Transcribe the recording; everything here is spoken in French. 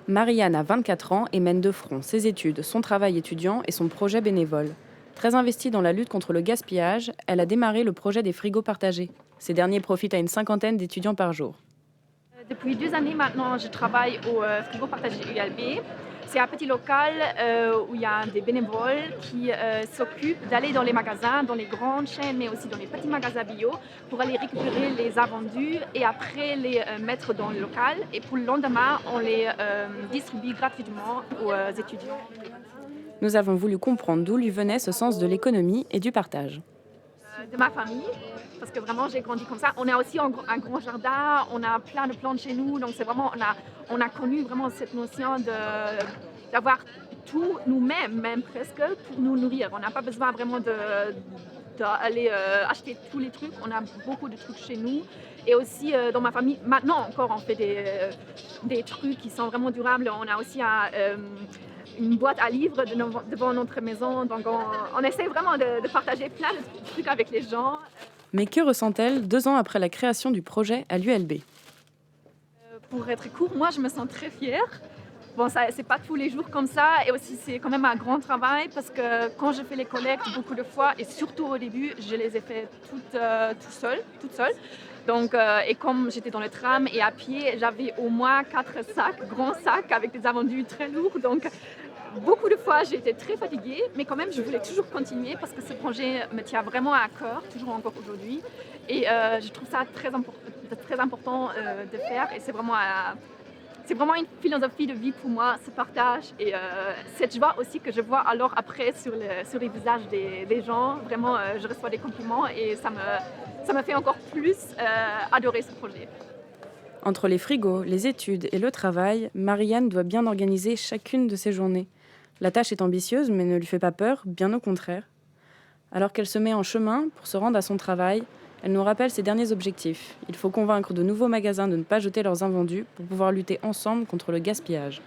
Marianne a 24 ans et mène de front ses études, son travail étudiant et son projet bénévole. Très investie dans la lutte contre le gaspillage, elle a démarré le projet des frigos partagés. Ces derniers profitent à une cinquantaine d'étudiants par jour. Depuis 2 années maintenant, je travaille au frigo partagé ULB. C'est un petit local où il y a des bénévoles qui s'occupent d'aller dans les magasins, dans les grandes chaînes, mais aussi dans les petits magasins bio, pour aller récupérer les invendus et après les mettre dans le local. Et pour le lendemain, on les distribue gratuitement aux étudiants. Nous avons voulu comprendre d'où lui venait ce sens de l'économie et du partage. De ma famille, parce que vraiment j'ai grandi comme ça. On a aussi un grand jardin, on a plein de plantes chez nous, donc c'est vraiment, on a connu vraiment cette notion d'avoir tout nous-mêmes, même presque, pour nous nourrir. On n'a pas besoin vraiment d'aller acheter tous les trucs, on a beaucoup de trucs chez nous. Et aussi dans ma famille, maintenant encore, on fait des trucs qui sont vraiment durables. On a aussi une boîte à livres devant notre maison. Donc on essaie vraiment de partager plein de trucs avec les gens. Mais que ressent-elle 2 ans après la création du projet à l'ULB? Pour être court, moi je me sens très fière. Bon, ça, c'est pas tous les jours comme ça, et aussi c'est quand même un grand travail parce que quand je fais les collectes beaucoup de fois, et surtout au début, je les ai fait toute seule. Donc, et comme j'étais dans le tram et à pied, j'avais au moins 4 sacs, grands sacs avec des invendus très lourds. Donc, beaucoup de fois, j'étais très fatiguée, mais quand même, je voulais toujours continuer parce que ce projet me tient vraiment à cœur, toujours encore aujourd'hui. Et je trouve ça très important de faire, et c'est vraiment une philosophie de vie pour moi, ce partage et cette joie aussi que je vois alors après sur les visages des gens. Vraiment, je reçois des compliments et ça me fait encore plus adorer ce projet. Entre les frigos, les études et le travail, Marianne doit bien organiser chacune de ses journées. La tâche est ambitieuse, mais ne lui fait pas peur, bien au contraire. Alors qu'elle se met en chemin pour se rendre à son travail, elle nous rappelle ses derniers objectifs. Il faut convaincre de nouveaux magasins de ne pas jeter leurs invendus pour pouvoir lutter ensemble contre le gaspillage.